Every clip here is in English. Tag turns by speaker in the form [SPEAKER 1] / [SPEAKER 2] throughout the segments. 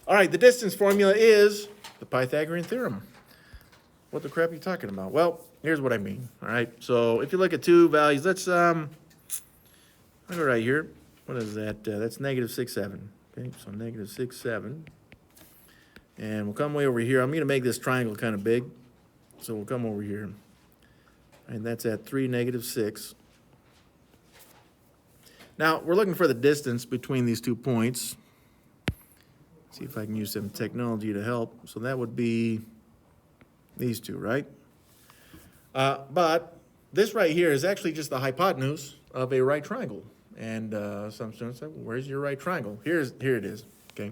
[SPEAKER 1] All right, the distance formula is the Pythagorean Theorem. What the crap are you talking about? Well, here's what I mean. All right, so if you look at two values, let's I'll go right here. What is that? That's negative 6, 7. Okay, so negative 6, 7. And we'll come way over here. I'm going to make this triangle kind of big. So we'll come over here. And that's at 3, negative 6. Now, we're looking for the distance between these 2 points. See if I can use some technology to help. So that would be these two, right? But this right here is actually just the hypotenuse of a right triangle. And some students say, well, where's your right triangle? Here it is, okay?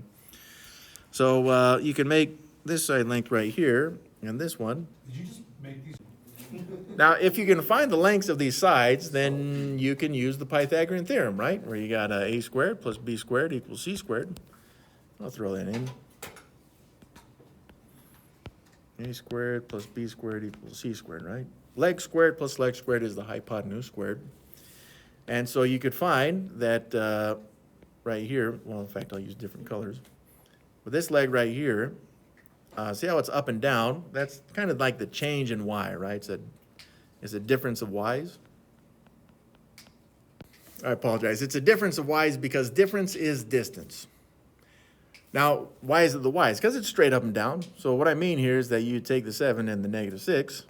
[SPEAKER 1] So you can make this side length right here, and this one.
[SPEAKER 2] Did you just make these?
[SPEAKER 1] Now, if you can find the lengths of these sides, then you can use the Pythagorean Theorem, right? Where you got a squared plus b squared equals c squared. I'll throw that in. A squared plus b squared equals c squared, right? Leg squared plus leg squared is the hypotenuse squared. And so you could find that right here, well, in fact, I'll use different colors. But this leg right here, see how it's up and down? That's kind of like the change in y, right? It's a difference of y's. I apologize. It's a difference of y's because difference is distance. Now, why is it the y? It's because it's straight up and down. So what I mean here is that you take the 7 and the negative 6,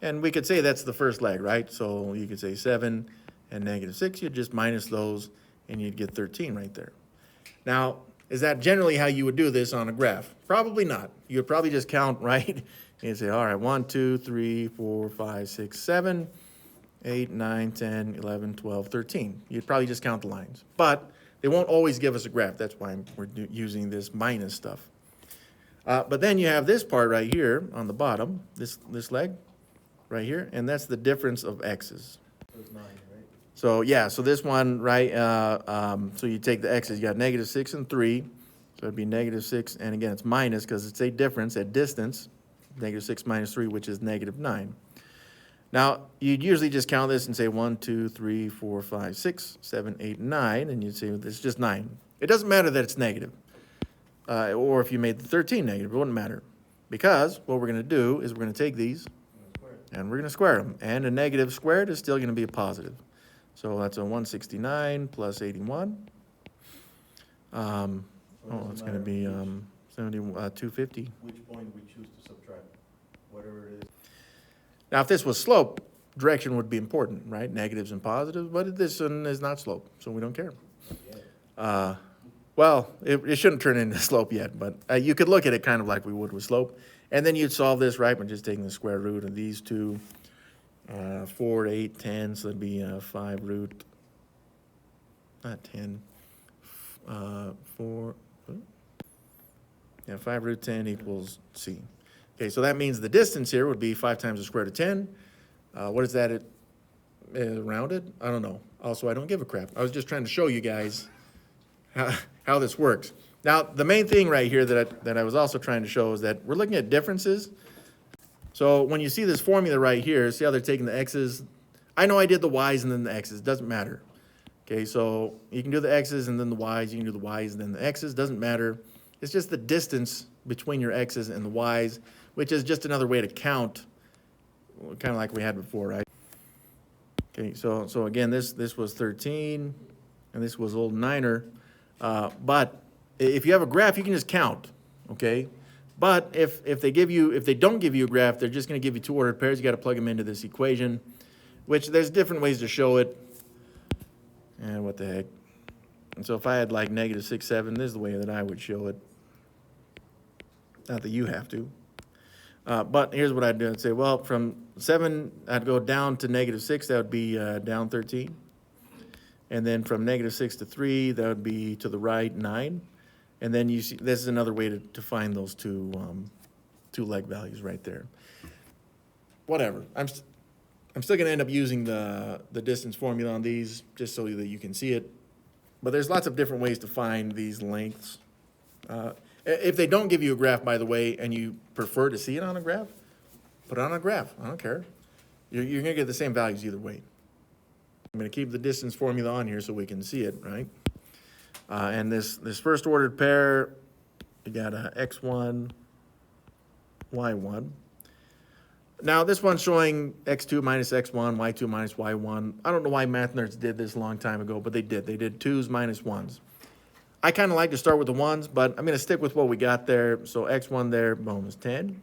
[SPEAKER 1] and we could say that's the first leg, right? So you could say 7 and negative 6. You'd just minus those, and you'd get 13 right there. Now, is that generally how you would do this on a graph? Probably not. You would probably just count, right? You'd say, all right, 1, 2, 3, 4, 5, 6, 7, 8, 9, 10, 11, 12, 13. You'd probably just count the lines. But they won't always give us a graph. That's why we're using this minus stuff. But then you have this part right here on the bottom, this leg right here, and that's the difference of x's.
[SPEAKER 2] So it's 9, right?
[SPEAKER 1] So yeah, so this one, right, so you take the x's, you got negative 6 and 3, so it'd be negative 6, and again, it's minus because it's a difference at distance, negative 6 minus 3, which is negative 9. Now, you'd usually just count this and say 1, 2, 3, 4, 5, 6, 7, 8, 9, and you'd say well, it's just 9. It doesn't matter that it's negative, or if you made the 13 negative, it wouldn't matter, because what we're going to do is we're going to take these, and we're going to square them, and a negative squared is still going to be a positive. So that's a 169 plus 81. It's going to be 250.
[SPEAKER 2] Which point we choose to subtract, whatever it is.
[SPEAKER 1] Now, if this was slope, direction would be important, right? Negatives and positives, but this one is not slope, so we don't care. Well, it shouldn't turn into slope yet, but you could look at it kind of like we would with slope. And then you'd solve this, right, by just taking the square root of these two. 4, 8, 10, so that'd be 5 root, not 10, 4, yeah, 5 root 10 equals c. Okay, so that means the distance here would be 5 times the square root of 10. What is that rounded? I don't know. Also, I don't give a crap. I was just trying to show you guys how this works. Now, the main thing right here that I was also trying to show is that we're looking at differences. So when you see this formula right here, see how they're taking the x's? I know I did the y's and then the x's. Doesn't matter. Okay, so you can do the x's and then the y's. You can do the y's and then the x's. Doesn't matter. It's just the distance between your x's and the y's, which is just another way to count, kind of like we had before, right? Okay, so again, this was 13, and this was old 9er. But if you have a graph, you can just count, okay? But if they don't give you a graph, they're just going to give you two ordered pairs. You got to plug them into this equation, which there's different ways to show it. And what the heck? And so if I had like negative 6, 7, this is the way that I would show it. Not that you have to. But here's what I'd do. I'd say, well, from 7, I'd go down to negative 6. That would be down 13. And then from negative 6 to 3, that would be to the right 9. And then you see, this is another way to find those two leg values right there. Whatever. I'm still going to end up using the distance formula on these just so that you can see it. But there's lots of different ways to find these lengths. If they don't give you a graph, by the way, and you prefer to see it on a graph, put it on a graph. I don't care. You're going to get the same values either way. I'm going to keep the distance formula on here so we can see it, right? And this first ordered pair, You got x1, y1. Now, this one's showing x2 minus x1, y2 minus y1. I don't know why math nerds did this a long time ago, but they did. They did 2's minus 1's. I kind of like to start with the 1's, but I'm going to stick with what we got there. So x1 there, boom, is 10.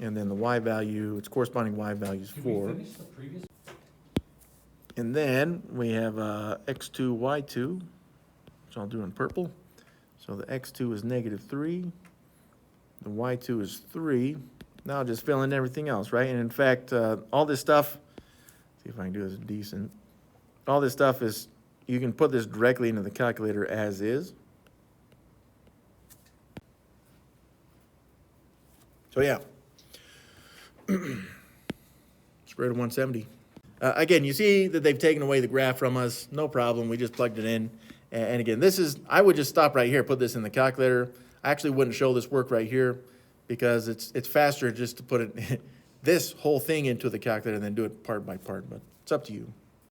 [SPEAKER 1] And then the y value, its corresponding y value is 4. And then we have x2, y2, which I'll do in purple. So the x2 is negative 3. The y2 is 3. Now I'll just fill in everything else, right? And in fact, all this stuff, see if I can do this decent. All this stuff is, you can put this directly into the calculator as is. So yeah, square root of 170. Again, you see that they've taken away the graph from us. No problem, we just plugged it in. And again, this is, I would just stop right here, put this in the calculator. I actually wouldn't show this work right here because it's faster just to put it this whole thing into the calculator and then do it part by part, but it's up to you.